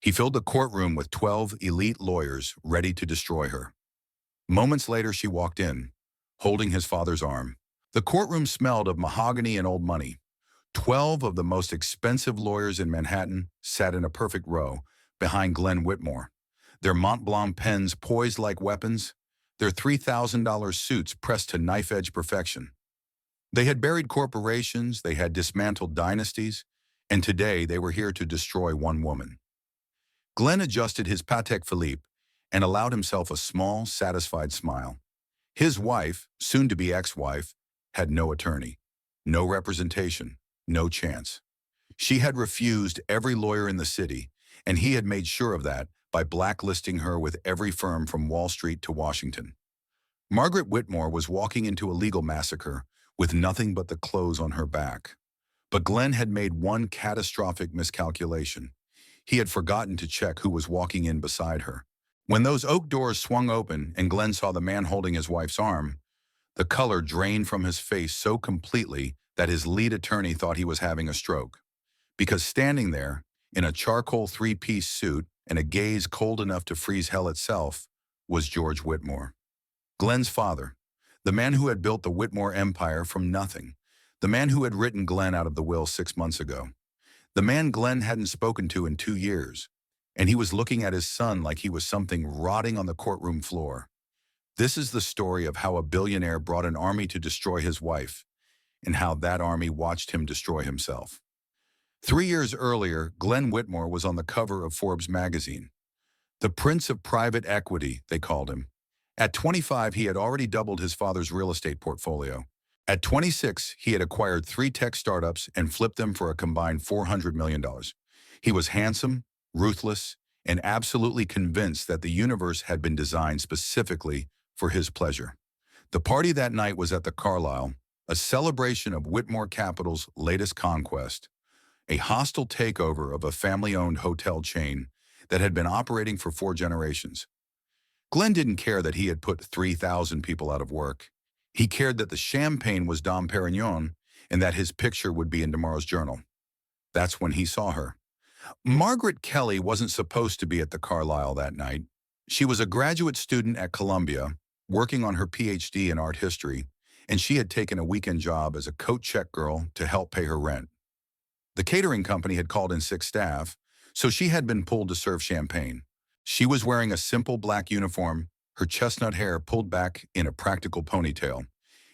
He filled the courtroom with 12 elite lawyers ready to destroy her. Moments later, she walked in, holding his father's arm. The courtroom smelled of mahogany and old money. 12 of the most expensive lawyers in Manhattan sat in a perfect row behind Glenn Whitmore, their Mont Blanc pens poised like weapons, their $3,000 suits pressed to knife-edge perfection. They had buried corporations, they had dismantled dynasties, and today they were here to destroy one woman. Glenn adjusted his Patek Philippe and allowed himself a small, satisfied smile. His wife, soon-to-be ex-wife, had no attorney, no representation, no chance. She had refused every lawyer in the city, and he had made sure of that by blacklisting her with every firm from Wall Street to Washington. Margaret Whitmore was walking into a legal massacre with nothing but the clothes on her back. But Glenn had made one catastrophic miscalculation. He had forgotten to check who was walking in beside her. When those oak doors swung open and Glenn saw the man holding his wife's arm, the color drained from his face so completely that his lead attorney thought he was having a stroke. Because standing there, in a charcoal three-piece suit and a gaze cold enough to freeze hell itself, was George Whitmore. Glenn's father, the man who had built the Whitmore empire from nothing, the man who had written Glenn out of the will 6 months ago, the man Glenn hadn't spoken to in 2 years, and he was looking at his son like he was something rotting on the courtroom floor. This is the story of how a billionaire brought an army to destroy his wife, and how that army watched him destroy himself. 3 years earlier, Glenn Whitmore was on the cover of Forbes magazine. The Prince of Private Equity, they called him. At 25, he had already doubled his father's real estate portfolio. At 26, he had acquired 3 tech startups and flipped them for a combined $400 million. He was handsome, ruthless, and absolutely convinced that the universe had been designed specifically for his pleasure. The party that night was at the Carlyle, a celebration of Whitmore Capital's latest conquest, a hostile takeover of a family-owned hotel chain that had been operating for 4 generations. Glenn didn't care that he had put 3,000 people out of work. He cared that the champagne was Dom Perignon and that his picture would be in tomorrow's journal. That's when he saw her. Margaret Kelly wasn't supposed to be at the Carlyle that night. She was a graduate student at Columbia, working on her PhD in art history, and she had taken a weekend job as a coat check girl to help pay her rent. The catering company had called in 6 staff, so she had been pulled to serve champagne. She was wearing a simple black uniform, her chestnut hair pulled back in a practical ponytail,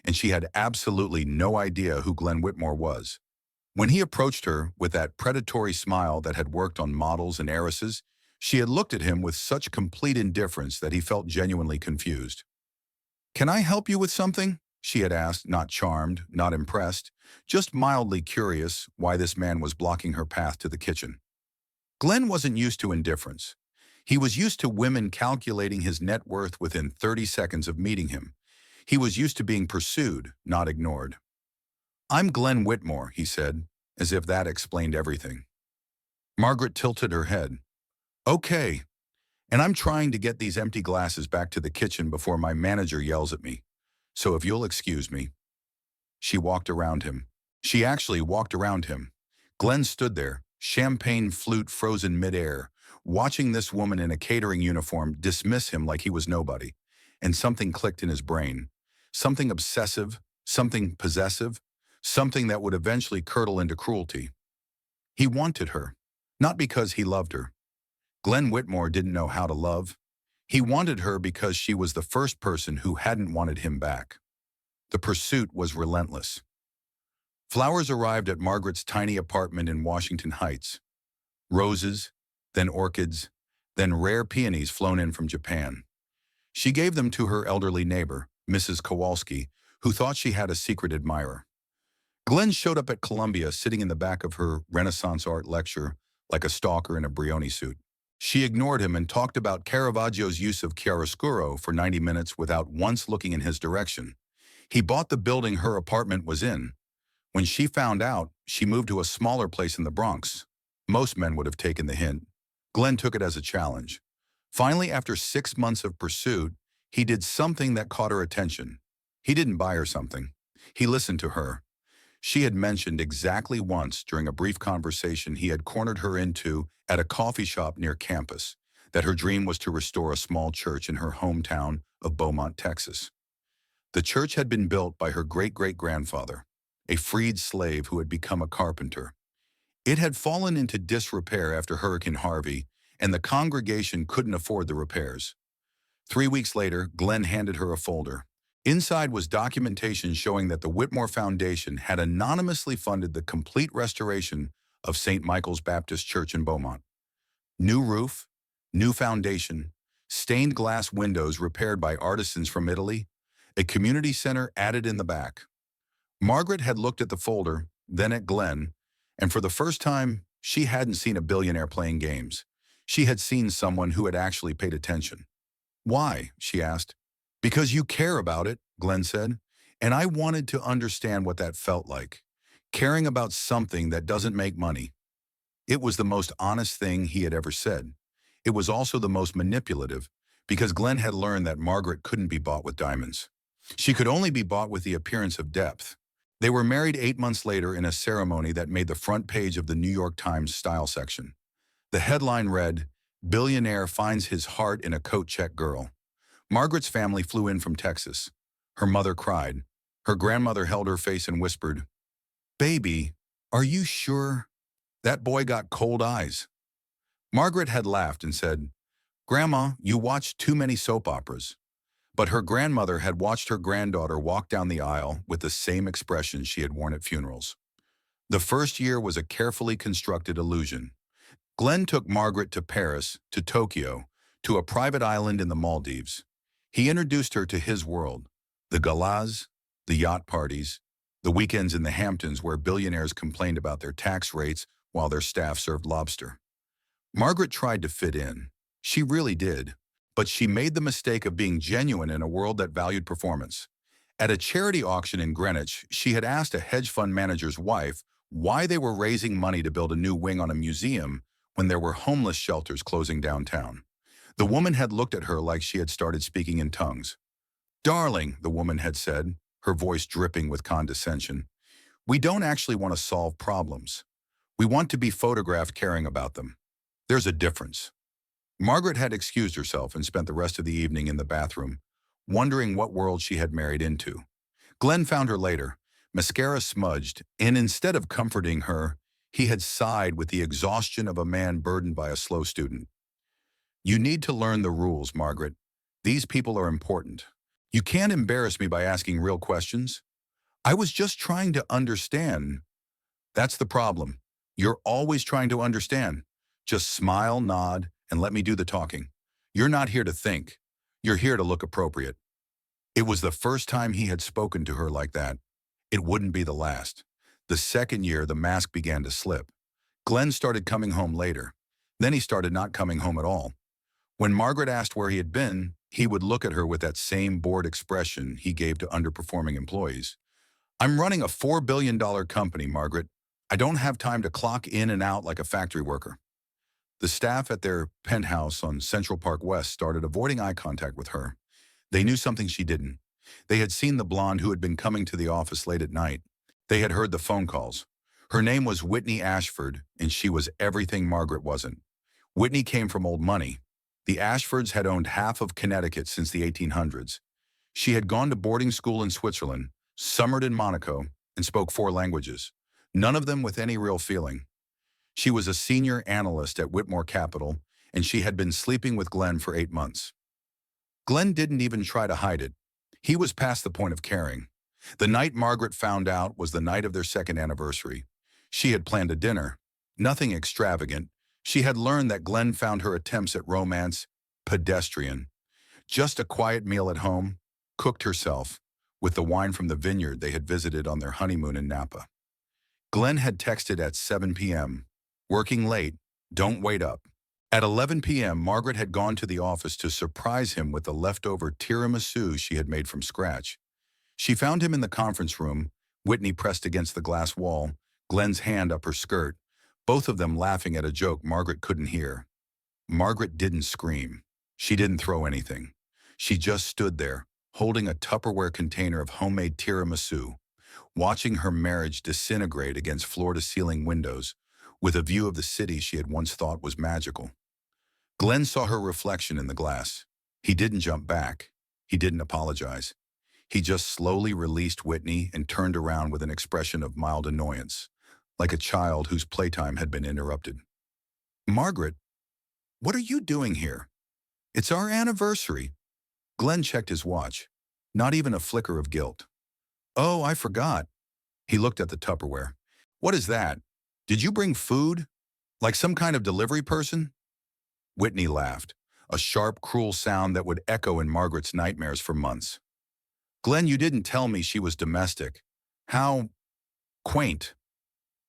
and she had absolutely no idea who Glenn Whitmore was. When he approached her with that predatory smile that had worked on models and heiresses, she had looked at him with such complete indifference that he felt genuinely confused. "Can I help you with something?" she had asked, not charmed, not impressed, just mildly curious why this man was blocking her path to the kitchen. Glenn wasn't used to indifference. He was used to women calculating his net worth within 30 seconds of meeting him. He was used to being pursued, not ignored. "I'm Glenn Whitmore," he said, as if that explained everything. Margaret tilted her head. "Okay, and I'm trying to get these empty glasses back to the kitchen before my manager yells at me. So if you'll excuse me." She walked around him. She actually walked around him. Glenn stood there, champagne flute frozen midair, watching this woman in a catering uniform dismiss him like he was nobody. And something clicked in his brain. Something obsessive, something possessive, something that would eventually curdle into cruelty. He wanted her, not because he loved her. Glenn Whitmore didn't know how to love. He wanted her because she was the first person who hadn't wanted him back. The pursuit was relentless. Flowers arrived at Margaret's tiny apartment in Washington Heights. Roses, then orchids, then rare peonies flown in from Japan. She gave them to her elderly neighbor, Mrs. Kowalski, who thought she had a secret admirer. Glenn showed up at Columbia sitting in the back of her Renaissance art lecture like a stalker in a Brioni suit. She ignored him and talked about Caravaggio's use of chiaroscuro for 90 minutes without once looking in his direction. He bought the building her apartment was in. When she found out, she moved to a smaller place in the Bronx. Most men would have taken the hint. Glenn took it as a challenge. Finally, after 6 months of pursuit, he did something that caught her attention. He didn't buy her something. He listened to her. She had mentioned exactly once during a brief conversation he had cornered her into at a coffee shop near campus that her dream was to restore a small church in her hometown of Beaumont, Texas. The church had been built by her great-great-grandfather, a freed slave who had become a carpenter. It had fallen into disrepair after Hurricane Harvey, and the congregation couldn't afford the repairs. 3 weeks later, Glenn handed her a folder. Inside was documentation showing that the Whitmore Foundation had anonymously funded the complete restoration of St. Michael's Baptist Church in Beaumont. New roof, new foundation, stained glass windows repaired by artisans from Italy, a community center added in the back. Margaret had looked at the folder, then at Glenn, and for the first time, she hadn't seen a billionaire playing games. She had seen someone who had actually paid attention. "Why?" she asked. "Because you care about it," Glenn said, "and I wanted to understand what that felt like. Caring about something that doesn't make money." It was the most honest thing he had ever said. It was also the most manipulative, because Glenn had learned that Margaret couldn't be bought with diamonds. She could only be bought with the appearance of depth. They were married 8 months later in a ceremony that made the front page of the New York Times style section. The headline read, "Billionaire finds his heart in a coat-check girl." Margaret's family flew in from Texas. Her mother cried. Her grandmother held her face and whispered, "Baby, are you sure? That boy got cold eyes." Margaret had laughed and said, "Grandma, you watch too many soap operas." But her grandmother had watched her granddaughter walk down the aisle with the same expression she had worn at funerals. The first year was a carefully constructed illusion. Glenn took Margaret to Paris, to Tokyo, to a private island in the Maldives. He introduced her to his world, the galas, the yacht parties, the weekends in the Hamptons where billionaires complained about their tax rates while their staff served lobster. Margaret tried to fit in. She really did. But she made the mistake of being genuine in a world that valued performance. At a charity auction in Greenwich, she had asked a hedge fund manager's wife why they were raising money to build a new wing on a museum when there were homeless shelters closing downtown. The woman had looked at her like she had started speaking in tongues. "Darling," the woman had said, her voice dripping with condescension, "we don't actually want to solve problems. We want to be photographed caring about them. There's a difference." Margaret had excused herself and spent the rest of the evening in the bathroom, wondering what world she had married into. Glenn found her later, mascara smudged, and instead of comforting her, he had sighed with the exhaustion of a man burdened by a slow student. "You need to learn the rules, Margaret. These people are important. You can't embarrass me by asking real questions. I was just trying to understand." "That's the problem. You're always trying to understand. Just smile, nod, and let me do the talking. You're not here to think. You're here to look appropriate." It was the first time he had spoken to her like that. It wouldn't be the last. The second year, the mask began to slip. Glenn started coming home later. Then he started not coming home at all. When Margaret asked where he had been, he would look at her with that same bored expression he gave to underperforming employees. "I'm running a $4 billion company, Margaret. I don't have time to clock in and out like a factory worker." The staff at their penthouse on Central Park West started avoiding eye contact with her. They knew something she didn't. They had seen the blonde who had been coming to the office late at night. They had heard the phone calls. Her name was Whitney Ashford, and she was everything Margaret wasn't. Whitney came from old money. The Ashfords had owned half of Connecticut since the 1800s. She had gone to boarding school in Switzerland, summered in Monaco, and spoke 4 languages, none of them with any real feeling. She was a senior analyst at Whitmore Capital, and she had been sleeping with Glenn for 8 months. Glenn didn't even try to hide it. He was past the point of caring. The night Margaret found out was the night of their second anniversary. She had planned a dinner. Nothing extravagant. She had learned that Glenn found her attempts at romance pedestrian. Just a quiet meal at home, cooked herself, with the wine from the vineyard they had visited on their honeymoon in Napa. Glenn had texted at 7 p.m. "Working late, don't wait up." At 11 p.m., Margaret had gone to the office to surprise him with the leftover tiramisu she had made from scratch. She found him in the conference room, Whitney pressed against the glass wall, Glenn's hand up her skirt, both of them laughing at a joke Margaret couldn't hear. Margaret didn't scream. She didn't throw anything. She just stood there, holding a Tupperware container of homemade tiramisu. watching her marriage disintegrate against floor-to-ceiling windows with a view of the city she had once thought was magical. Glenn saw her reflection in the glass. He didn't jump back. He didn't apologize. He just slowly released Whitney and turned around with an expression of mild annoyance, like a child whose playtime had been interrupted. "Margaret, what are you doing here? It's our anniversary." Glenn checked his watch. Not even a flicker of guilt. "Oh, I forgot." He looked at the Tupperware. "What is that? Did you bring food? Like some kind of delivery person?" Whitney laughed, a sharp, cruel sound that would echo in Margaret's nightmares for months. "Glenn, you didn't tell me she was domestic. How quaint."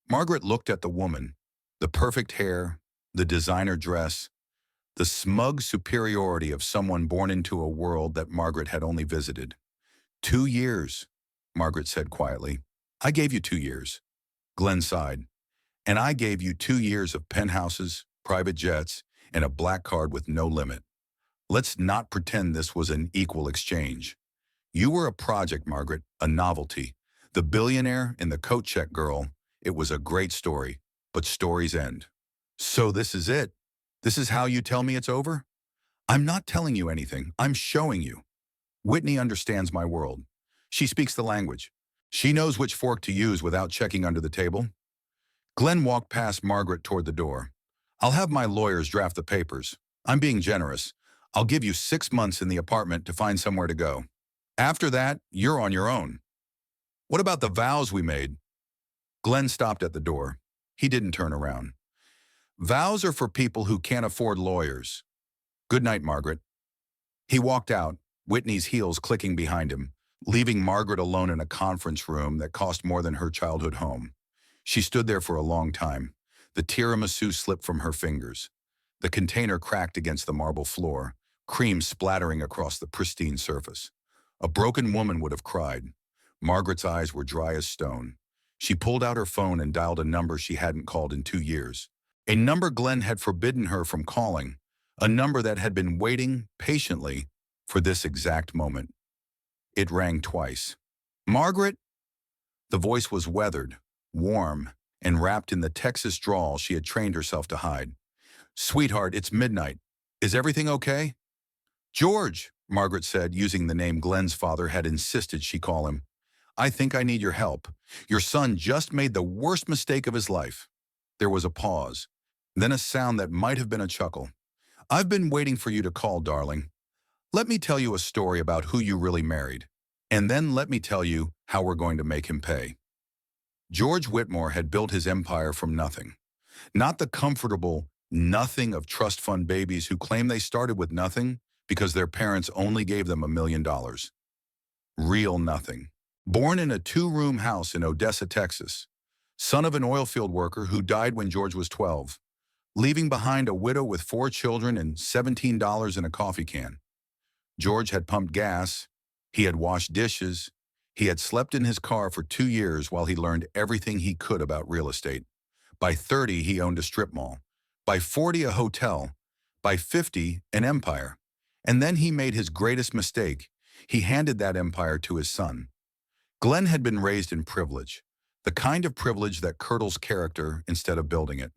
Margaret looked at the woman, the perfect hair, the designer dress, the smug superiority of someone born into a world that Margaret had only visited. "2 years," Margaret said quietly. "I gave you 2 years." Glenn sighed. "And I gave you 2 years of penthouses, private jets, and a black card with no limit. Let's not pretend this was an equal exchange. You were a project, Margaret, a novelty. The billionaire and the coat check girl, it was a great story, but stories end." "So this is it? This is how you tell me it's over?" "I'm not telling you anything. I'm showing you. Whitney understands my world. She speaks the language. She knows which fork to use without checking under the table." Glenn walked past Margaret toward the door. "I'll have my lawyers draft the papers. I'm being generous. I'll give you 6 months in the apartment to find somewhere to go. After that, you're on your own." "What about the vows we made?" Glenn stopped at the door. He didn't turn around. "Vows are for people who can't afford lawyers. Good night, Margaret." He walked out, Whitney's heels clicking behind him, leaving Margaret alone in a conference room that cost more than her childhood home. She stood there for a long time. The tiramisu slipped from her fingers. The container cracked against the marble floor, cream splattering across the pristine surface. A broken woman would have cried. Margaret's eyes were dry as stone. She pulled out her phone and dialed a number she hadn't called in 2 years. A number Glenn had forbidden her from calling. A number that had been waiting patiently for this exact moment. It rang twice. "Margaret?" The voice was weathered, warm, and wrapped in the Texas drawl she had trained herself to hide. "Sweetheart, it's midnight. Is everything okay?" "George," Margaret said, using the name Glenn's father had insisted she call him. "I think I need your help. Your son just made the worst mistake of his life." There was a pause, then a sound that might have been a chuckle. "I've been waiting for you to call, darling. Let me tell you a story about who you really married. And then let me tell you how we're going to make him pay." George Whitmore had built his empire from nothing. Not the comfortable nothing of trust fund babies who claim they started with nothing because their parents only gave them $1 million. Real nothing. Born in a 2-room house in Odessa, Texas. Son of an oil field worker who died when George was 12. Leaving behind a widow with 4 children and $17 in a coffee can. George had pumped gas. He had washed dishes. He had slept in his car for 2 years while he learned everything he could about real estate. By 30, he owned a strip mall. By 40, a hotel. By 50, an empire. And then he made his greatest mistake. He handed that empire to his son. Glenn had been raised in privilege, the kind of privilege that curdles character instead of building it.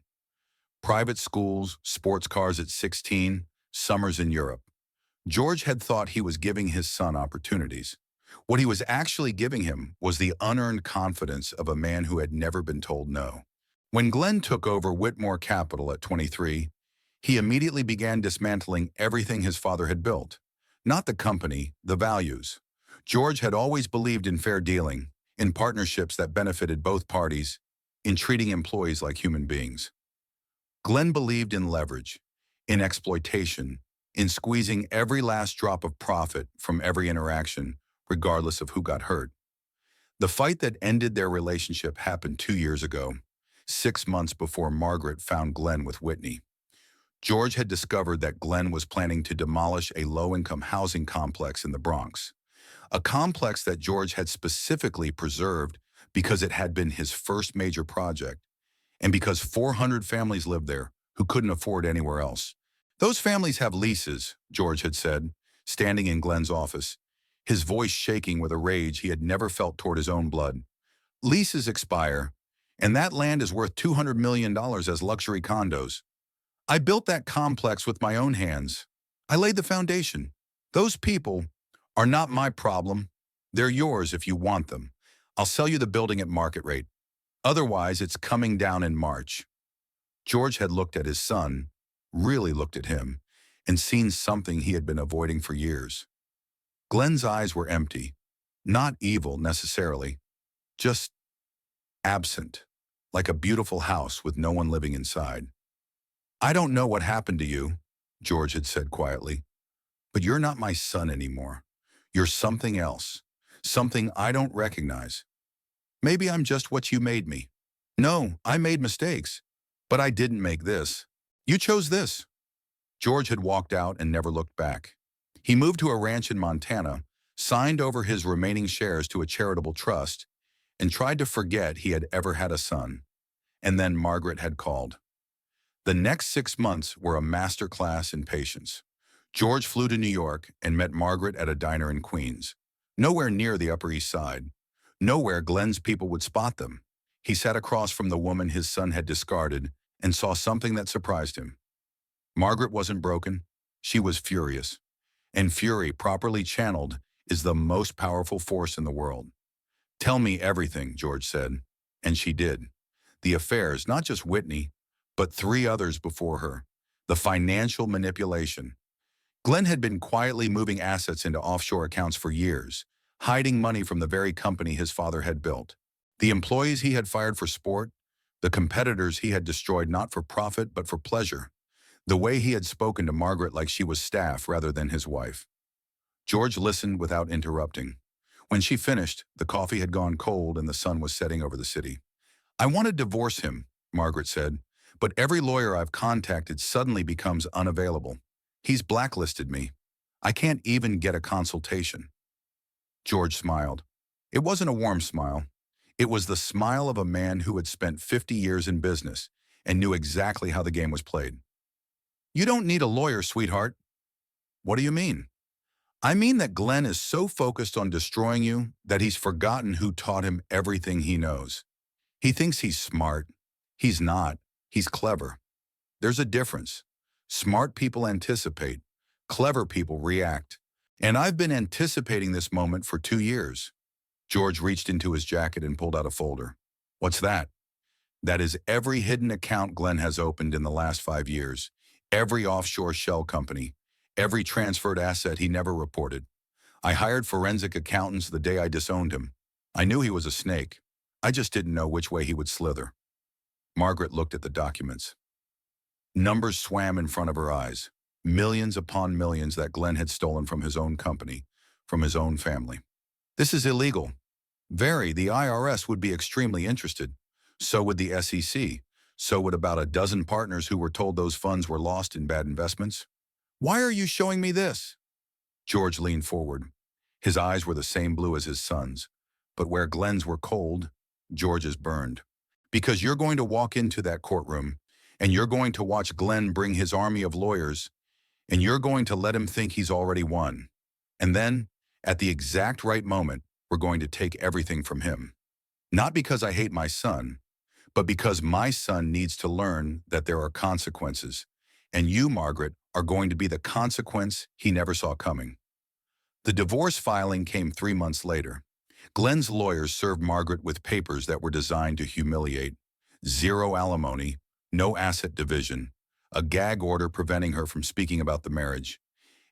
Private schools, sports cars at 16, summers in Europe. George had thought he was giving his son opportunities. What he was actually giving him was the unearned confidence of a man who had never been told no. When Glenn took over Whitmore Capital at 23, he immediately began dismantling everything his father had built. Not the company, the values. George had always believed in fair dealing, in partnerships that benefited both parties, in treating employees like human beings. Glenn believed in leverage, in exploitation, in squeezing every last drop of profit from every interaction, regardless of who got hurt. The fight that ended their relationship happened 2 years ago, 6 months before Margaret found Glenn with Whitney. George had discovered that Glenn was planning to demolish a low-income housing complex in the Bronx, a complex that George had specifically preserved because it had been his first major project, and because 400 families lived there who couldn't afford anywhere else. "Those families have leases," George had said, standing in Glenn's office, his voice shaking with a rage he had never felt toward his own blood. Leases expire, and that land is worth $200 million as luxury condos. I built that complex with my own hands. I laid the foundation. Those people are not my problem. They're yours if you want them. I'll sell you the building at market rate. Otherwise, it's coming down in March. George had looked at his son, really looked at him, and seen something he had been avoiding for years. Glenn's eyes were empty, not evil necessarily, just absent, like a beautiful house with no one living inside. I don't know what happened to you, George had said quietly, but you're not my son anymore. You're something else, something I don't recognize. Maybe I'm just what you made me. No, I made mistakes, but I didn't make this. You chose this. George had walked out and never looked back. He moved to a ranch in Montana, signed over his remaining shares to a charitable trust, and tried to forget he had ever had a son. And then Margaret had called. The next 6 months were a master class in patience. George flew to New York and met Margaret at a diner in Queens. Nowhere near the Upper East Side. Nowhere Glenn's people would spot them. He sat across from the woman his son had discarded and saw something that surprised him. Margaret wasn't broken. She was furious. And fury, properly channeled, is the most powerful force in the world. Tell me everything, George said. And she did. The affairs, not just Whitney, but 3 others before her. The financial manipulation. Glenn had been quietly moving assets into offshore accounts for years, hiding money from the very company his father had built. The employees he had fired for sport, the competitors he had destroyed not for profit but for pleasure. The way he had spoken to Margaret like she was staff rather than his wife. George listened without interrupting. When she finished, the coffee had gone cold and the sun was setting over the city. I want to divorce him, Margaret said, but every lawyer I've contacted suddenly becomes unavailable. He's blacklisted me. I can't even get a consultation. George smiled. It wasn't a warm smile. It was the smile of a man who had spent 50 years in business and knew exactly how the game was played. You don't need a lawyer, sweetheart. What do you mean? I mean that Glenn is so focused on destroying you that he's forgotten who taught him everything he knows. He thinks he's smart. He's not. He's clever. There's a difference. Smart people anticipate. Clever people react. And I've been anticipating this moment for 2 years. George reached into his jacket and pulled out a folder. What's that? That is every hidden account Glenn has opened in the last 5 years. Every offshore shell company. Every transferred asset he never reported. I hired forensic accountants the day I disowned him. I knew he was a snake. I just didn't know which way he would slither. Margaret looked at the documents. Numbers swam in front of her eyes. Millions upon millions that Glenn had stolen from his own company, from his own family. This is illegal. Very, the IRS would be extremely interested. So would the SEC. So would about a dozen partners who were told those funds were lost in bad investments. Why are you showing me this? George leaned forward. His eyes were the same blue as his son's, but where Glenn's were cold, George's burned. Because you're going to walk into that courtroom, and you're going to watch Glenn bring his army of lawyers, and you're going to let him think he's already won. And then, at the exact right moment, we're going to take everything from him. Not because I hate my son, but because my son needs to learn that there are consequences. And you, Margaret, are going to be the consequence he never saw coming. The divorce filing came 3 months later. Glenn's lawyers served Margaret with papers that were designed to humiliate. 0 alimony, no asset division, a gag order preventing her from speaking about the marriage,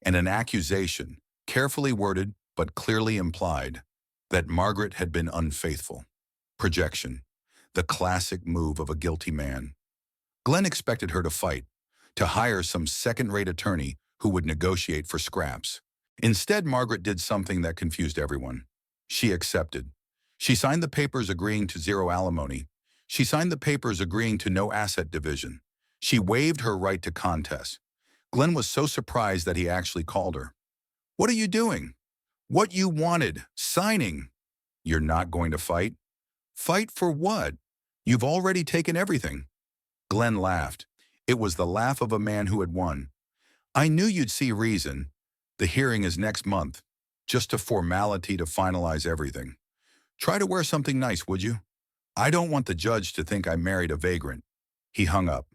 and an accusation, carefully worded but clearly implied, that Margaret had been unfaithful. Projection, the classic move of a guilty man. Glenn expected her to fight, to hire some second-rate attorney who would negotiate for scraps. Instead, Margaret did something that confused everyone. She accepted. She signed the papers agreeing to 0 alimony. She signed the papers agreeing to no asset division. She waived her right to contest. Glenn was so surprised that he actually called her. What are you doing? What you wanted, signing. You're not going to fight? Fight for what? You've already taken everything. Glenn laughed. It was the laugh of a man who had won. I knew you'd see reason. The hearing is next month. Just a formality to finalize everything. Try to wear something nice, would you? I don't want the judge to think I married a vagrant. He hung up.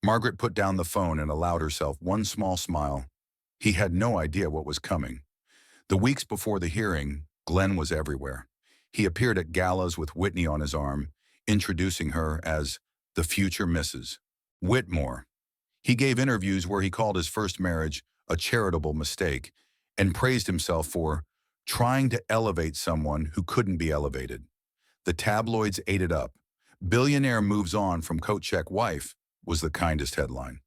Margaret put down the phone and allowed herself one small smile. He had no idea what was coming. The weeks before the hearing, Glenn was everywhere. He appeared at galas with Whitney on his arm, introducing her as the future Mrs. Whitmore. He gave interviews where he called his first marriage a charitable mistake and praised himself for trying to elevate someone who couldn't be elevated. The tabloids ate it up. Billionaire moves on from coat check wife was the kindest headline.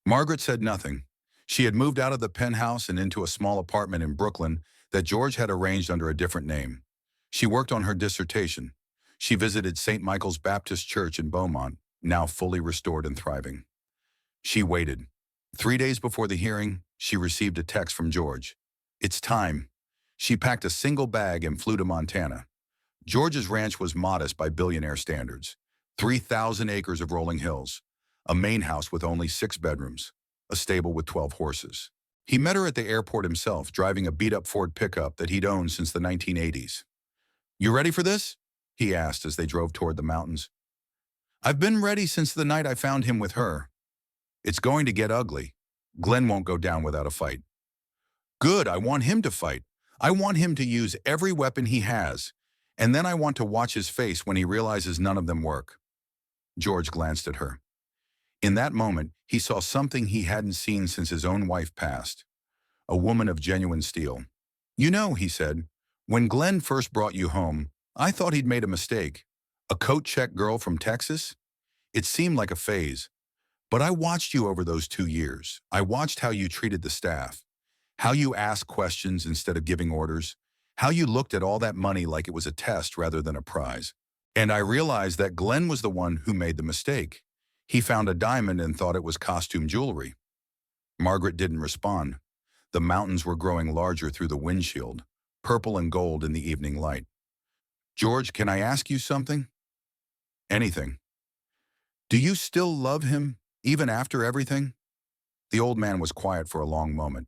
Margaret said nothing. She had moved out of the penthouse and into a small apartment in Brooklyn that George had arranged under a different name. She worked on her dissertation. She visited St. Michael's Baptist Church in Beaumont, now fully restored and thriving. She waited. 3 days before the hearing, she received a text from George. It's time. She packed a single bag and flew to Montana. George's ranch was modest by billionaire standards. 3,000 acres of rolling hills, a main house with only 6 bedrooms, a stable with 12 horses. He met her at the airport himself, driving a beat-up Ford pickup that he'd owned since the 1980s. You ready for this? He asked as they drove toward the mountains. I've been ready since the night I found him with her. It's going to get ugly. Glenn won't go down without a fight. Good, I want him to fight. I want him to use every weapon he has. And then I want to watch his face when he realizes none of them work. George glanced at her. In that moment, he saw something he hadn't seen since his own wife passed. A woman of genuine steel. You know, he said, when Glenn first brought you home, I thought he'd made a mistake. A coat check girl from Texas? It seemed like a phase. But I watched you over those 2 years. I watched how you treated the staff, how you asked questions instead of giving orders, how you looked at all that money like it was a test rather than a prize. And I realized that Glenn was the one who made the mistake. He found a diamond and thought it was costume jewelry. Margaret didn't respond. The mountains were growing larger through the windshield, purple and gold in the evening light. George, can I ask you something? Anything. Do you still love him, even after everything? The old man was quiet for a long moment.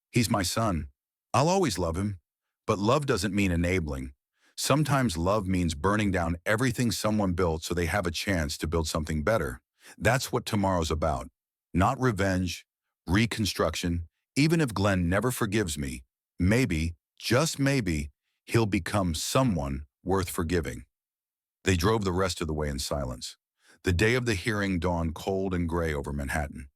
He's my son. I'll always love him. But love doesn't mean enabling. Sometimes love means burning down everything someone built so they have a chance to build something better. That's what tomorrow's about. Not revenge, reconstruction. Even if Glenn never forgives me, maybe, just maybe, he'll become someone worth forgiving. They drove the rest of the way in silence. The day of the hearing dawned cold and gray over Manhattan.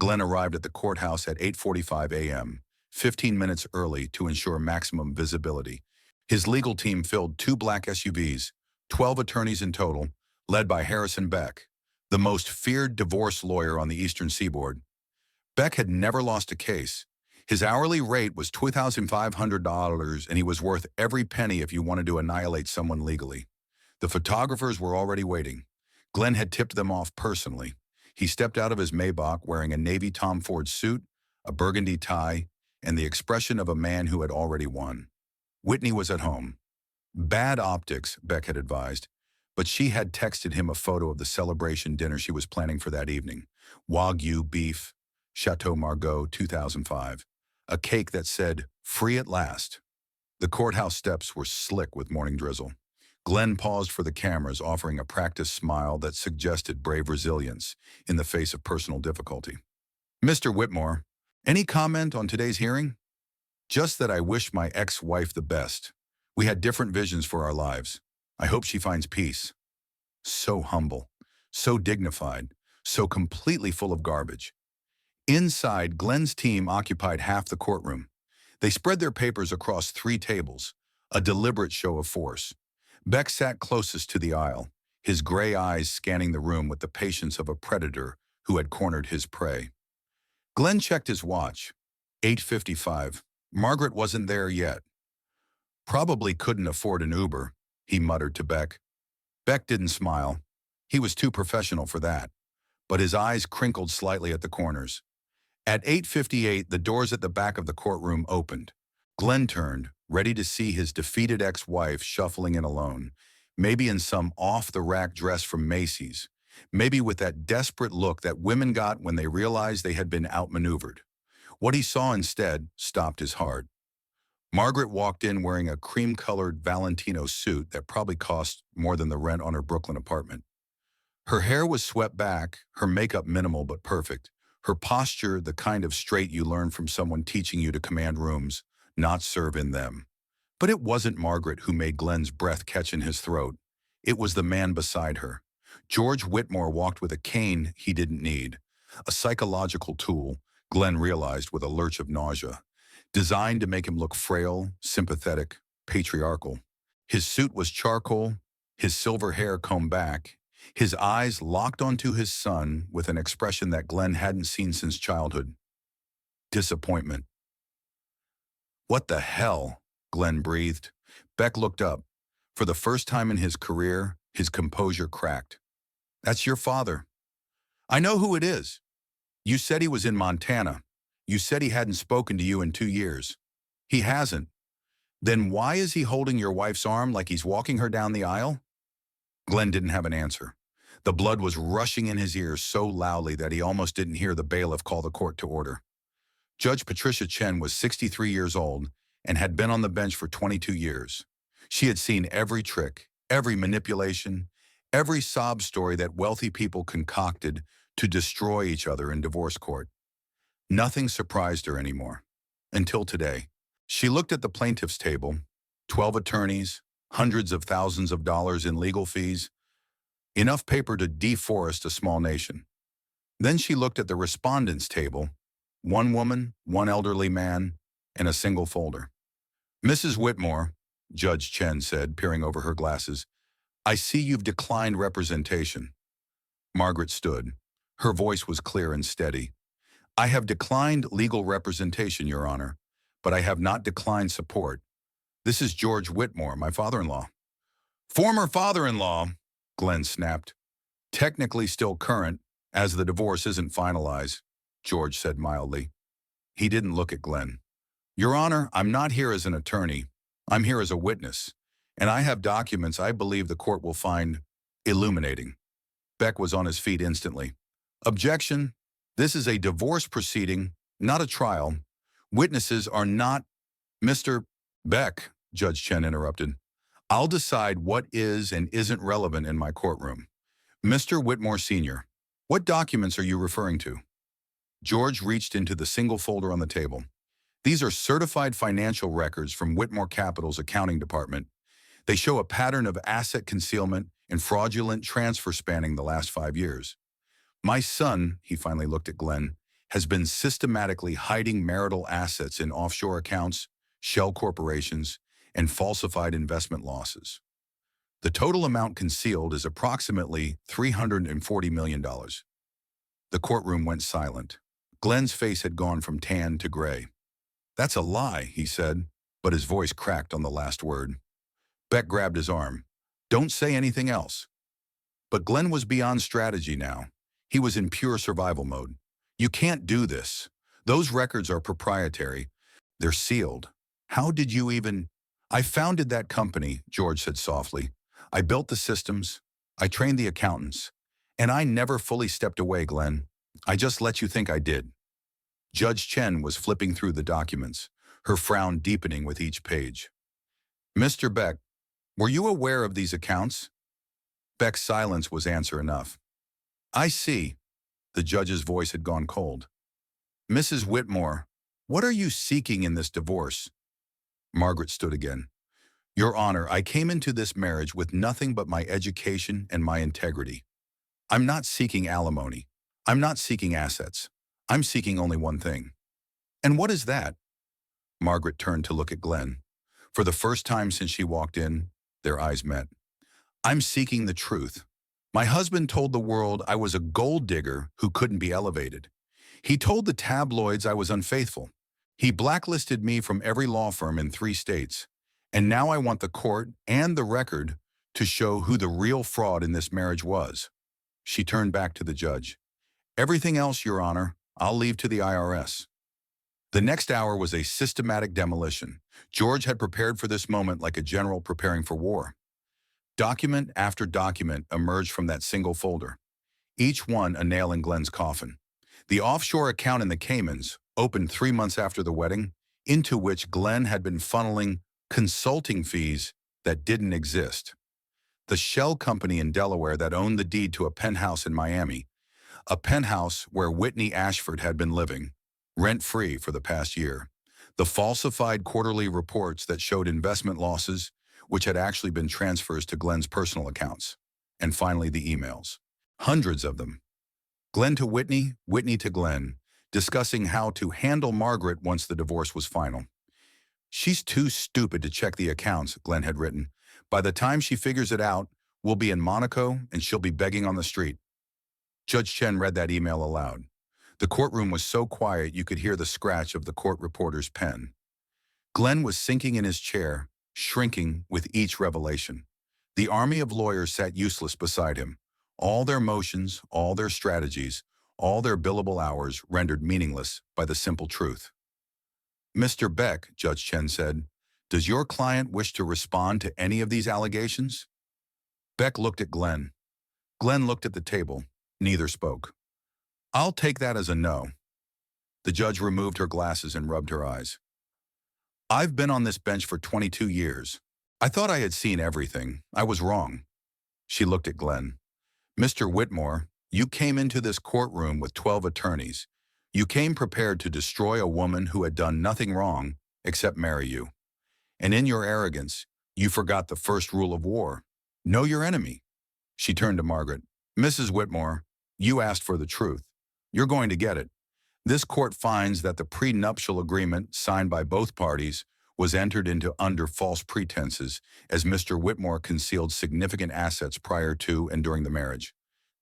Glenn arrived at the courthouse at 8:45 a.m., 15 minutes early to ensure maximum visibility. His legal team filled 2 black SUVs, 12 attorneys in total, led by Harrison Beck, the most feared divorce lawyer on the Eastern Seaboard. Beck had never lost a case. His hourly rate was $2,500, and he was worth every penny if you wanted to annihilate someone legally. The photographers were already waiting. Glenn had tipped them off personally. He stepped out of his Maybach wearing a navy Tom Ford suit, a burgundy tie, and the expression of a man who had already won. Whitney was at home. Bad optics, Beck had advised, but she had texted him a photo of the celebration dinner she was planning for that evening. Wagyu beef, Chateau Margaux 2005. A cake that said, "Free at last." The courthouse steps were slick with morning drizzle. Glenn paused for the cameras, offering a practiced smile that suggested brave resilience in the face of personal difficulty. Mr. Whitmore, any comment on today's hearing? Just that I wish my ex-wife the best. We had different visions for our lives. I hope she finds peace. So humble, so dignified, so completely full of garbage. Inside, Glenn's team occupied half the courtroom. They spread their papers across 3 tables, a deliberate show of force. Beck sat closest to the aisle, his gray eyes scanning the room with the patience of a predator who had cornered his prey. Glenn checked his watch. 8:55. Margaret wasn't there yet. Probably couldn't afford an Uber, he muttered to Beck. Beck didn't smile. He was too professional for that. But his eyes crinkled slightly at the corners. At 8:58, the doors at the back of the courtroom opened. Glenn turned, ready to see his defeated ex-wife shuffling in alone, maybe in some off-the-rack dress from Macy's, maybe with that desperate look that women got when they realized they had been outmaneuvered. What he saw instead stopped his heart. Margaret walked in wearing a cream-colored Valentino suit that probably cost more than the rent on her Brooklyn apartment. Her hair was swept back, her makeup minimal but perfect, her posture the kind of straight you learn from someone teaching you to command rooms, not serve in them. But it wasn't Margaret who made Glenn's breath catch in his throat. It was the man beside her. George Whitmore walked with a cane he didn't need, a psychological tool, Glenn realized with a lurch of nausea, designed to make him look frail, sympathetic, patriarchal. His suit was charcoal, his silver hair combed back, his eyes locked onto his son with an expression that Glenn hadn't seen since childhood. Disappointment. "What the hell?" Glenn breathed. Beck looked up. For the first time in his career, his composure cracked. "That's your father." "I know who it is. You said he was in Montana. You said he hadn't spoken to you in 2 years. He hasn't. Then why is he holding your wife's arm like he's walking her down the aisle?" Glenn didn't have an answer. The blood was rushing in his ears so loudly that he almost didn't hear the bailiff call the court to order. Judge Patricia Chen was 63 years old and had been on the bench for 22 years. She had seen every trick, every manipulation, every sob story that wealthy people concocted to destroy each other in divorce court. Nothing surprised her anymore. Until today. She looked at the plaintiff's table, 12 attorneys, hundreds of thousands of dollars in legal fees, enough paper to deforest a small nation. Then she looked at the respondent's table, one woman, one elderly man, and a single folder. "Mrs. Whitmore," Judge Chen said, peering over her glasses, "I see you've declined representation." Margaret stood. Her voice was clear and steady. "I have declined legal representation, Your Honor, but I have not declined support. This is George Whitmore, my father-in-law." "Former father-in-law," Glenn snapped. "Technically still current, as the divorce isn't finalized," George said mildly. He didn't look at Glenn. "Your Honor, I'm not here as an attorney. I'm here as a witness, and I have documents I believe the court will find illuminating." Beck was on his feet instantly. "Objection. This is a divorce proceeding, not a trial. Witnesses are not—" "Mr. Beck," Judge Chen interrupted, "I'll decide what is and isn't relevant in my courtroom. Mr. Whitmore Sr., what documents are you referring to?" George reached into the single folder on the table. "These are certified financial records from Whitmore Capital's accounting department. They show a pattern of asset concealment and fraudulent transfer spanning the last 5 years. My son," he finally looked at Glenn, "has been systematically hiding marital assets in offshore accounts, shell corporations, and falsified investment losses. The total amount concealed is approximately $340 million. The courtroom went silent. Glenn's face had gone from tan to gray. "That's a lie," he said, but his voice cracked on the last word. Beck grabbed his arm. "Don't say anything else." But Glenn was beyond strategy now. He was in pure survival mode. "You can't do this. Those records are proprietary. They're sealed. How did you even—" "I founded that company," George said softly. "I built the systems. I trained the accountants. And I never fully stepped away, Glenn. I just let you think I did." Judge Chen was flipping through the documents, her frown deepening with each page. "Mr. Beck, were you aware of these accounts?" Beck's silence was answer enough. "I see." The judge's voice had gone cold. "Mrs. Whitmore, what are you seeking in this divorce?" Margaret stood again. "Your Honor, I came into this marriage with nothing but my education and my integrity. I'm not seeking alimony. I'm not seeking assets. I'm seeking only one thing." "And what is that?" Margaret turned to look at Glenn. For the first time since she walked in, their eyes met. "I'm seeking the truth. My husband told the world I was a gold digger who couldn't be elevated. He told the tabloids I was unfaithful. He blacklisted me from every law firm in 3 states. And now I want the court and the record to show who the real fraud in this marriage was." She turned back to the judge. "Everything else, Your Honor, I'll leave to the IRS." The next hour was a systematic demolition. George had prepared for this moment like a general preparing for war. Document after document emerged from that single folder, each one a nail in Glenn's coffin. The offshore account in the Caymans, opened 3 months after the wedding, into which Glenn had been funneling consulting fees that didn't exist. The shell company in Delaware that owned the deed to a penthouse in Miami, a penthouse where Whitney Ashford had been living, rent-free for the past year. The falsified quarterly reports that showed investment losses, which had actually been transfers to Glenn's personal accounts. And finally, the emails. Hundreds of them. Glenn to Whitney, Whitney to Glenn, discussing how to handle Margaret once the divorce was final. "She's too stupid to check the accounts," Glenn had written. "By the time she figures it out, we'll be in Monaco and she'll be begging on the street." Judge Chen read that email aloud. The courtroom was so quiet you could hear the scratch of the court reporter's pen. Glenn was sinking in his chair, shrinking with each revelation. The army of lawyers sat useless beside him. All their motions, all their strategies, all their billable hours rendered meaningless by the simple truth. "Mr. Beck," Judge Chen said, "does your client wish to respond to any of these allegations?" Beck looked at Glenn. Glenn looked at the table. Neither spoke. "I'll take that as a no." The judge removed her glasses and rubbed her eyes. "I've been on this bench for 22 years. I thought I had seen everything. I was wrong." She looked at Glenn. "Mr. Whitmore, you came into this courtroom with 12 attorneys. You came prepared to destroy a woman who had done nothing wrong except marry you. And in your arrogance, you forgot the first rule of war. Know your enemy." She turned to Margaret. "Mrs. Whitmore, you asked for the truth. You're going to get it. This court finds that the prenuptial agreement signed by both parties was entered into under false pretenses, as Mr. Whitmore concealed significant assets prior to and during the marriage.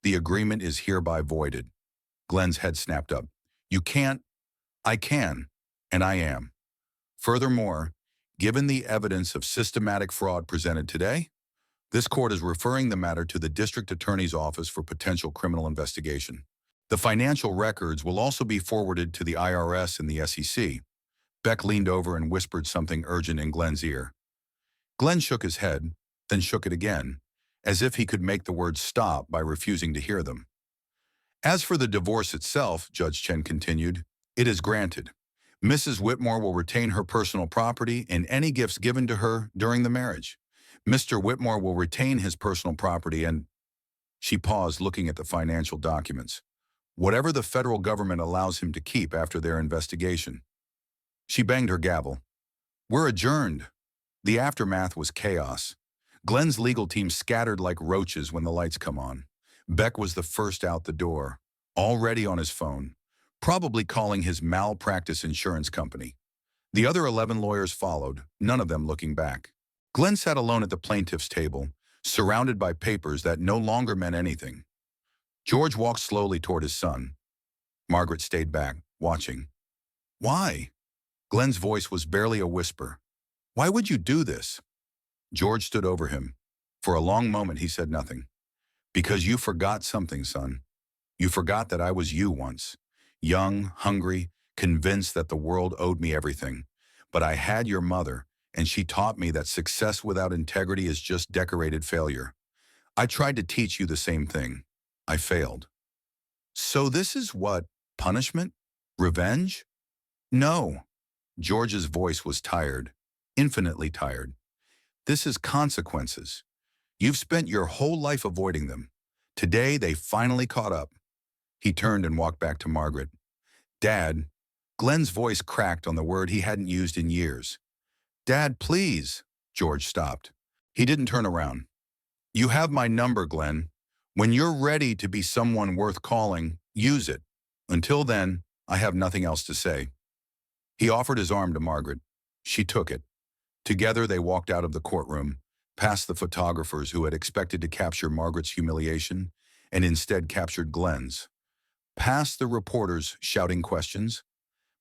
The agreement is hereby voided." Glenn's head snapped up. "You can't." "I can, and I am. Furthermore, given the evidence of systematic fraud presented today, this court is referring the matter to the district attorney's office for potential criminal investigation. The financial records will also be forwarded to the IRS and the SEC." Beck leaned over and whispered something urgent in Glenn's ear. Glenn shook his head, then shook it again, as if he could make the words stop by refusing to hear them. "As for the divorce itself," Judge Chen continued, "it is granted. Mrs. Whitmore will retain her personal property and any gifts given to her during the marriage. Mr. Whitmore will retain his personal property and—" She paused, looking at the financial documents. "Whatever the federal government allows him to keep after their investigation." She banged her gavel. "We're adjourned." The aftermath was chaos. Glenn's legal team scattered like roaches when the lights come on. Beck was the first out the door, already on his phone, probably calling his malpractice insurance company. The other 11 lawyers followed, none of them looking back. Glenn sat alone at the plaintiff's table, surrounded by papers that no longer meant anything. George walked slowly toward his son. Margaret stayed back, watching. "Why?" Glenn's voice was barely a whisper. "Why would you do this?" George stood over him. For a long moment he said nothing. "Because you forgot something, son. You forgot that I was you once. Young, hungry, convinced that the world owed me everything. But I had your mother, and she taught me that success without integrity is just decorated failure. I tried to teach you the same thing. I failed." "So this is what? Punishment? Revenge?" "No." George's voice was tired, infinitely tired. "This is consequences. You've spent your whole life avoiding them. Today they finally caught up." He turned and walked back to Margaret. "Dad." Glenn's voice cracked on the word he hadn't used in years. "Dad, please." George stopped. He didn't turn around. "You have my number, Glenn. When you're ready to be someone worth calling, use it. Until then, I have nothing else to say." He offered his arm to Margaret. She took it. Together they walked out of the courtroom, past the photographers who had expected to capture Margaret's humiliation and instead captured Glenn's, past the reporters shouting questions,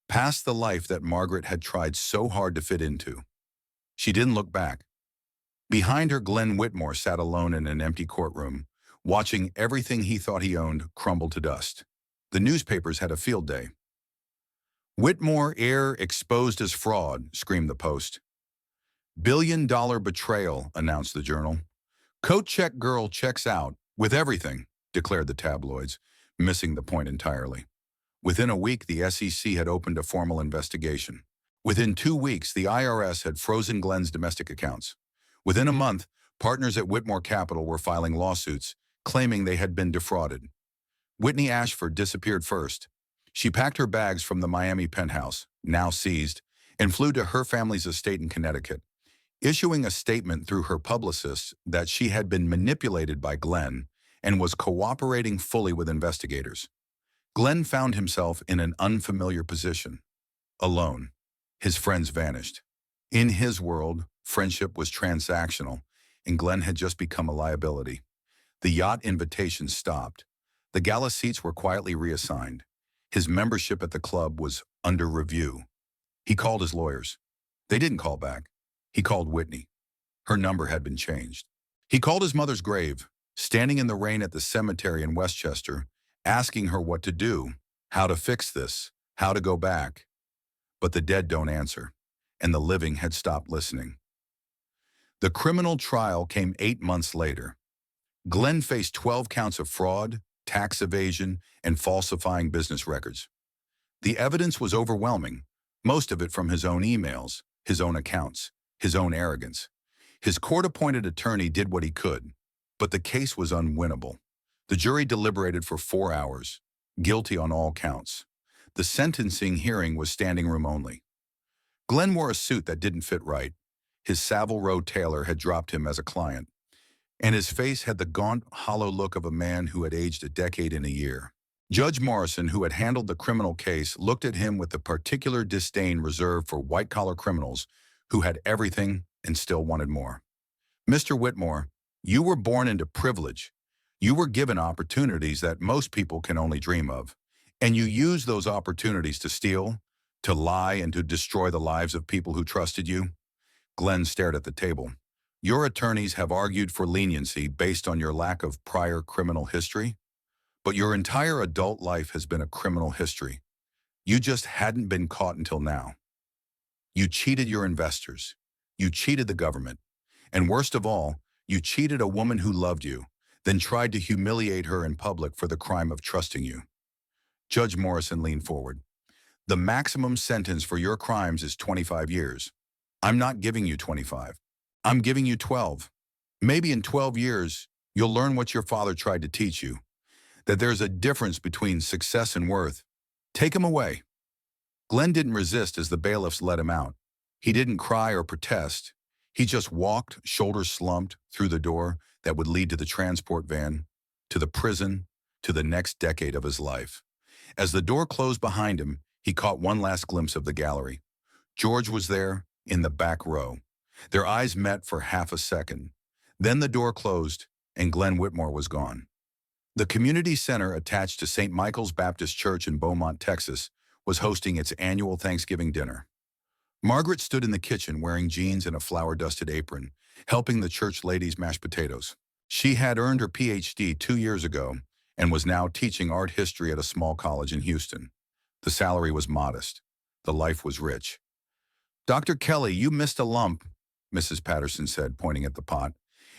past the life that Margaret had tried so hard to fit into. She didn't look back. Behind her, Glenn Whitmore sat alone in an empty courtroom, watching everything he thought he owned crumble to dust. The newspapers had a field day. "Whitmore heir exposed as fraud," screamed the Post. "Billion-dollar betrayal," announced the Journal. "Coat check girl checks out, with everything," declared the tabloids, missing the point entirely. Within a week, the SEC had opened a formal investigation. Within 2 weeks, the IRS had frozen Glenn's domestic accounts. Within a month, partners at Whitmore Capital were filing lawsuits, claiming they had been defrauded. Whitney Ashford disappeared first. She packed her bags from the Miami penthouse, now seized, and flew to her family's estate in Connecticut, issuing a statement through her publicist that she had been manipulated by Glenn and was cooperating fully with investigators. Glenn found himself in an unfamiliar position, alone. His friends vanished. In his world, friendship was transactional, and Glenn had just become a liability. The yacht invitations stopped. The gala seats were quietly reassigned. His membership at the club was under review. He called his lawyers. They didn't call back. He called Whitney. Her number had been changed. He called his mother's grave, standing in the rain at the cemetery in Westchester, asking her what to do, how to fix this, how to go back. But the dead don't answer, and the living had stopped listening. The criminal trial came 8 months later. Glenn faced 12 counts of fraud, tax evasion, and falsifying business records. The evidence was overwhelming, most of it from his own emails, his own accounts, his own arrogance. His court-appointed attorney did what he could, but the case was unwinnable. The jury deliberated for 4 hours, guilty on all counts. The sentencing hearing was standing room only. Glenn wore a suit that didn't fit right. His Savile Row tailor had dropped him as a client, and his face had the gaunt, hollow look of a man who had aged a decade in a year. Judge Morrison, who had handled the criminal case, looked at him with the particular disdain reserved for white-collar criminals who had everything and still wanted more. Mr. Whitmore, you were born into privilege. You were given opportunities that most people can only dream of, and you used those opportunities to steal, to lie, and to destroy the lives of people who trusted you. Glenn stared at the table. Your attorneys have argued for leniency based on your lack of prior criminal history, but your entire adult life has been a criminal history. You just hadn't been caught until now. You cheated your investors. You cheated the government. And worst of all, you cheated a woman who loved you, then tried to humiliate her in public for the crime of trusting you. Judge Morrison leaned forward. The maximum sentence for your crimes is 25 years. I'm not giving you 25. I'm giving you 12. Maybe in 12 years, you'll learn what your father tried to teach you, that there's a difference between success and worth. Take him away. Glenn didn't resist as the bailiffs let him out. He didn't cry or protest. He just walked, shoulders slumped, through the door that would lead to the transport van, to the prison, to the next decade of his life. As the door closed behind him, he caught one last glimpse of the gallery. George was there, in the back row. Their eyes met for half a second. Then the door closed, and Glenn Whitmore was gone. The community center attached to St. Michael's Baptist Church in Beaumont, Texas, was hosting its annual Thanksgiving dinner. Margaret stood in the kitchen wearing jeans and a flour-dusted apron, helping the church ladies mash potatoes. She had earned her PhD 2 years ago and was now teaching art history at a small college in Houston. The salary was modest. The life was rich. Dr. Kelly, you missed a lump, Mrs. Patterson said, pointing at the pot.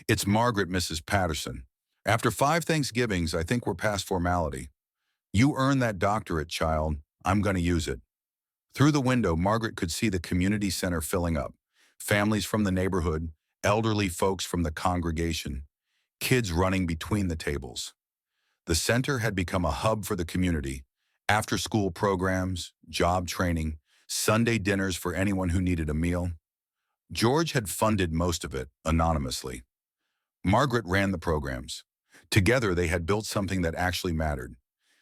It's Margaret, Mrs. Patterson. After 5 Thanksgivings, I think we're past formality. You earned that doctorate, child. I'm going to use it. Through the window, Margaret could see the community center filling up. Families from the neighborhood, elderly folks from the congregation, kids running between the tables. The center had become a hub for the community. After-school programs, job training, Sunday dinners for anyone who needed a meal. George had funded most of it, anonymously. Margaret ran the programs. Together, they had built something that actually mattered.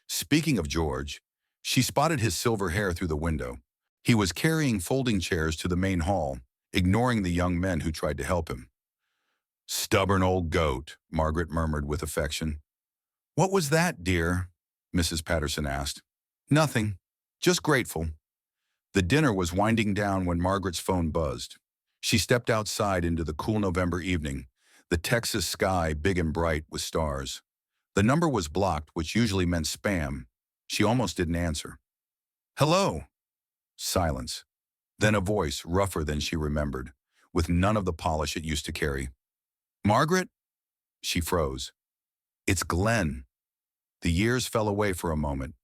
Speaking of George, she spotted his silver hair through the window. He was carrying folding chairs to the main hall, ignoring the young men who tried to help him. Stubborn old goat, Margaret murmured with affection. What was that, dear? Mrs. Patterson asked. Nothing, just grateful. The dinner was winding down when Margaret's phone buzzed. She stepped outside into the cool November evening, the Texas sky big and bright with stars. The number was blocked, which usually meant spam. She almost didn't answer. Hello. Silence. Then a voice, rougher than she remembered, with none of the polish it used to carry. Margaret? She froze. It's Glenn. The years fell away for a moment.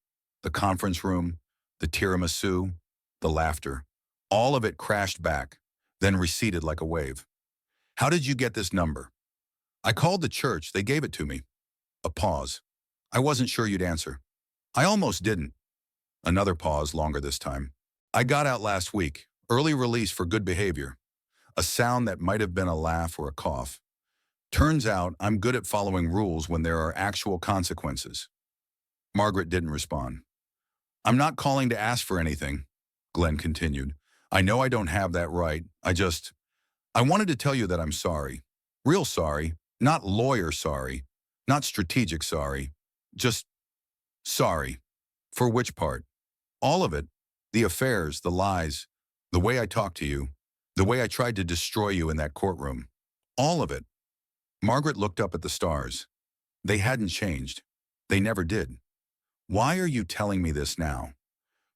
The conference room, the tiramisu, the laughter, All of it crashed back, then receded like a wave. How did you get this number? I called the church. They gave it to me. A pause. I wasn't sure you'd answer. I almost didn't. Another pause, longer this time. I got out last week. Early release for good behavior. A sound that might have been a laugh or a cough. Turns out I'm good at following rules when there are actual consequences. Margaret didn't respond. I'm not calling to ask for anything, Glenn continued. I know I don't have that right. I wanted to tell you that I'm sorry. Real sorry. Not lawyer sorry. Not strategic sorry. Just sorry. For which part? All of it. The affairs, the lies, the way I talked to you, the way I tried to destroy you in that courtroom. All of it. Margaret looked up at the stars. They hadn't changed. They never did. Why are you telling me this now?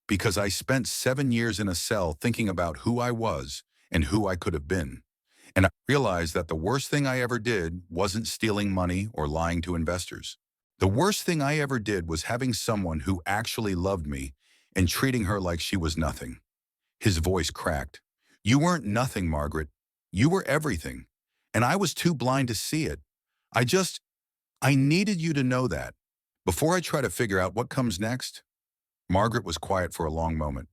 Because I spent 7 years in a cell thinking about who I was and who I could have been. And I realized that the worst thing I ever did wasn't stealing money or lying to investors. The worst thing I ever did was having someone who actually loved me and treating her like she was nothing. His voice cracked. You weren't nothing, Margaret. You were everything. And I was too blind to see it. I needed you to know that. Before I try to figure out what comes next. Margaret was quiet for a long moment.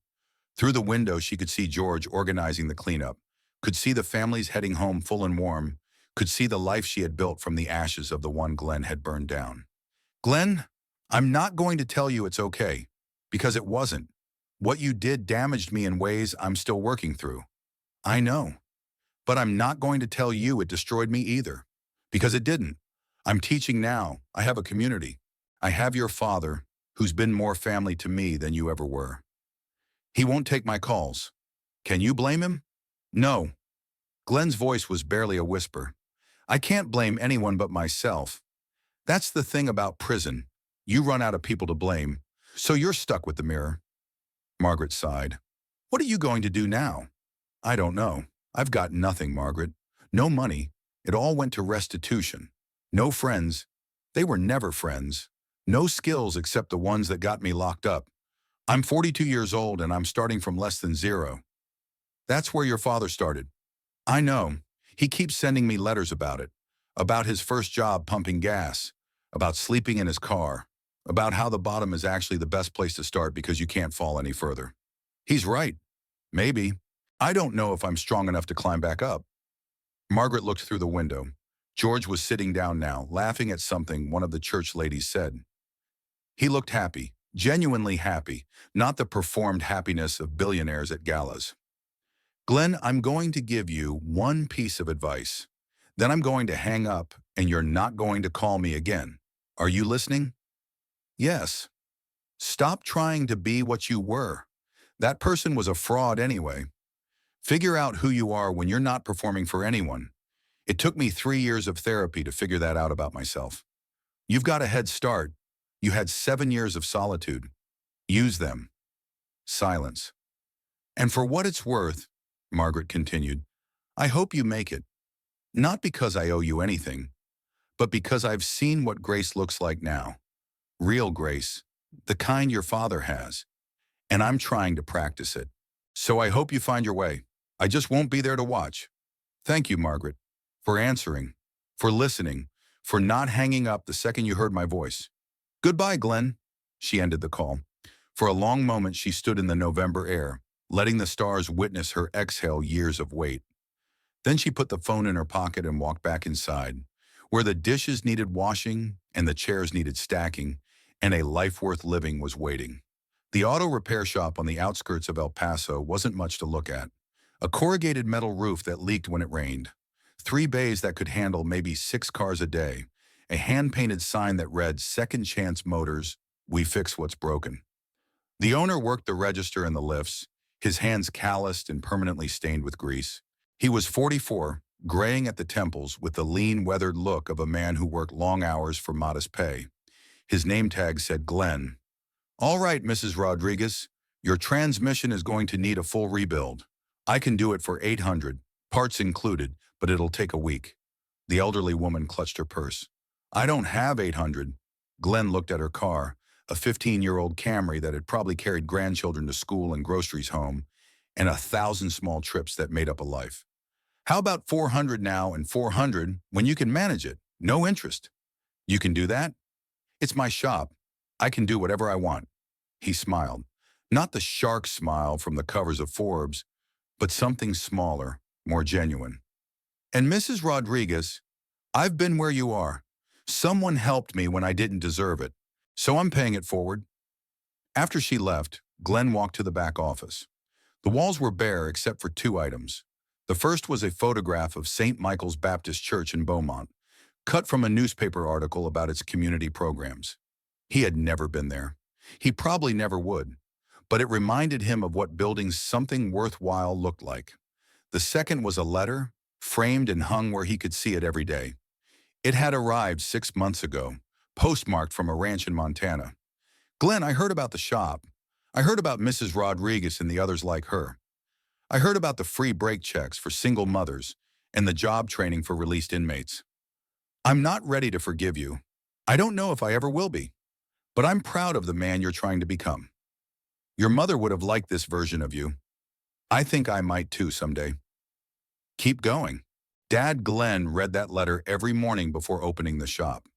Through the window, she could see George organizing the cleanup, could see the families heading home full and warm, could see the life she had built from the ashes of the one Glenn had burned down. Glenn, I'm not going to tell you it's okay, because it wasn't. What you did damaged me in ways I'm still working through. I know. But I'm not going to tell you it destroyed me either, because it didn't. I'm teaching now. I have a community. I have your father, who's been more family to me than you ever were. He won't take my calls. Can you blame him? No. Glenn's voice was barely a whisper. I can't blame anyone but myself. That's the thing about prison. You run out of people to blame, so you're stuck with the mirror. Margaret sighed. What are you going to do now? I don't know. I've got nothing, Margaret. No money. It all went to restitution. No friends. They were never friends. No skills except the ones that got me locked up. I'm 42 years old and I'm starting from less than zero. That's where your father started. I know. He keeps sending me letters about it. About his first job pumping gas. About sleeping in his car. About how the bottom is actually the best place to start because you can't fall any further. He's right. Maybe. I don't know if I'm strong enough to climb back up. Margaret looked through the window. George was sitting down now, laughing at something one of the church ladies said. He looked happy, genuinely happy, not the performed happiness of billionaires at galas. Glenn, I'm going to give you one piece of advice. Then I'm going to hang up and you're not going to call me again. Are you listening? Yes. Stop trying to be what you were. That person was a fraud anyway. Figure out who you are when you're not performing for anyone. It took me 3 years of therapy to figure that out about myself. You've got a head start. You had 7 years of solitude. Use them. Silence. And for what it's worth, Margaret continued, I hope you make it. Not because I owe you anything, but because I've seen what grace looks like now. Real grace, the kind your father has. And I'm trying to practice it. So I hope you find your way. I just won't be there to watch. Thank you, Margaret, for answering, for listening, for not hanging up the second you heard my voice. Goodbye, Glenn. She ended the call. For a long moment, she stood in the November air, letting the stars witness her exhale years of wait. Then she put the phone in her pocket and walked back inside, where the dishes needed washing and the chairs needed stacking, and a life worth living was waiting. The auto repair shop on the outskirts of El Paso wasn't much to look at. A corrugated metal roof that leaked when it rained. 3 bays that could handle maybe 6 cars a day. A hand-painted sign that read, Second Chance Motors, we fix what's broken. The owner worked the register and the lifts, his hands calloused and permanently stained with grease. He was 44, graying at the temples with the lean, weathered look of a man who worked long hours for modest pay. His name tag said Glenn. All right, Mrs. Rodriguez, your transmission is going to need a full rebuild. I can do it for $800, parts included, but it'll take a week. The elderly woman clutched her purse. I don't have $800. Glenn looked at her car, a 15-year-old Camry that had probably carried grandchildren to school and groceries home, and 1,000 small trips that made up a life. How about 400 now and 400 when you can manage it? No interest. You can do that? It's my shop. I can do whatever I want. He smiled. Not the shark smile from the covers of Forbes, but something smaller, more genuine. And Mrs. Rodriguez, I've been where you are. Someone helped me when I didn't deserve it, so I'm paying it forward. After she left, Glenn walked to the back office. The walls were bare except for two items. The first was a photograph of St. Michael's Baptist Church in Beaumont, cut from a newspaper article about its community programs. He had never been there. He probably never would, but it reminded him of what building something worthwhile looked like. The second was a letter, framed and hung where he could see it every day. It had arrived 6 months ago, postmarked from a ranch in Montana. Glenn, I heard about the shop. I heard about Mrs. Rodriguez and the others like her. I heard about the free break checks for single mothers and the job training for released inmates. I'm not ready to forgive you. I don't know if I ever will be, but I'm proud of the man you're trying to become. Your mother would have liked this version of you. I think I might too someday. Keep going. Dad Glenn read that letter every morning before opening the shop.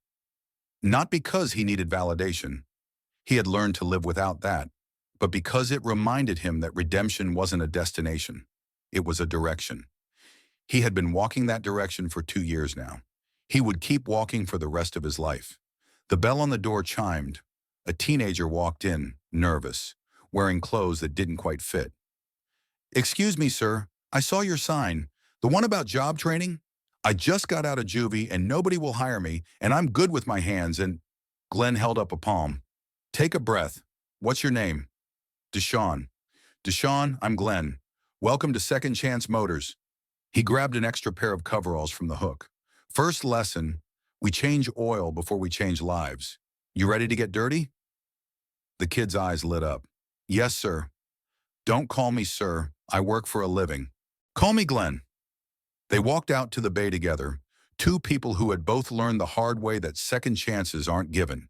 Not because he needed validation. He had learned to live without that, but because it reminded him that redemption wasn't a destination. It was a direction. He had been walking that direction for 2 years now. He would keep walking for the rest of his life. The bell on the door chimed. A teenager walked in, nervous, wearing clothes that didn't quite fit. Excuse me, sir. I saw your sign. The one about job training? I just got out of juvie and nobody will hire me, and I'm good with my hands and… Glenn held up a palm. Take a breath. What's your name? Deshaun. Deshaun, I'm Glenn. Welcome to Second Chance Motors. He grabbed an extra pair of coveralls from the hook. First lesson, we change oil before we change lives. You ready to get dirty? The kid's eyes lit up. Yes, sir. Don't call me sir. I work for a living. Call me Glenn. They walked out to the bay together, two people who had both learned the hard way that second chances aren't given.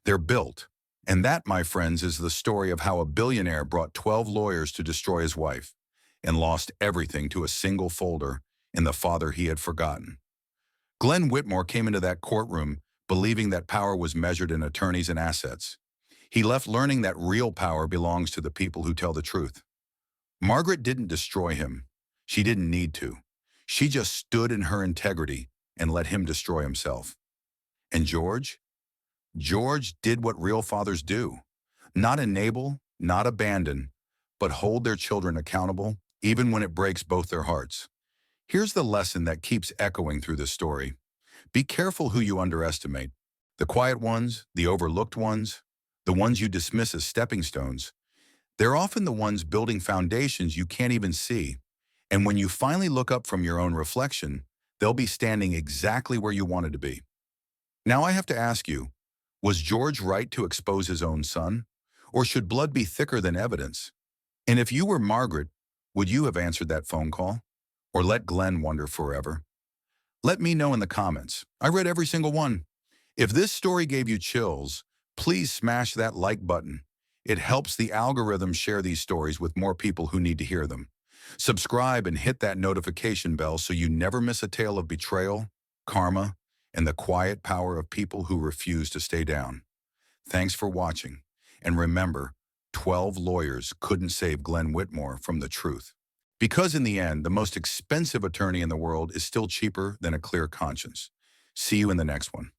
They're built. And that, my friends, is the story of how a billionaire brought 12 lawyers to destroy his wife and lost everything to a single folder in the father he had forgotten. Glenn Whitmore came into that courtroom believing that power was measured in attorneys and assets. He left learning that real power belongs to the people who tell the truth. Margaret didn't destroy him. She didn't need to. She just stood in her integrity and let him destroy himself. And George? George did what real fathers do. Not enable, not abandon, but hold their children accountable, even when it breaks both their hearts. Here's the lesson that keeps echoing through this story. Be careful who you underestimate. The quiet ones, the overlooked ones, the ones you dismiss as stepping stones. They're often the ones building foundations you can't even see. And when you finally look up from your own reflection, they'll be standing exactly where you wanted to be. Now I have to ask you, was George right to expose his own son? Or should blood be thicker than evidence? And if you were Margaret, would you have answered that phone call? Or let Glenn wonder forever? Let me know in the comments. I read every single one. If this story gave you chills, please smash that like button. It helps the algorithm share these stories with more people who need to hear them. Subscribe and hit that notification bell so you never miss a tale of betrayal, karma, and the quiet power of people who refuse to stay down. Thanks for watching. And remember, 12 lawyers couldn't save Glenn Whitmore from the truth. Because in the end, the most expensive attorney in the world is still cheaper than a clear conscience. See you in the next one.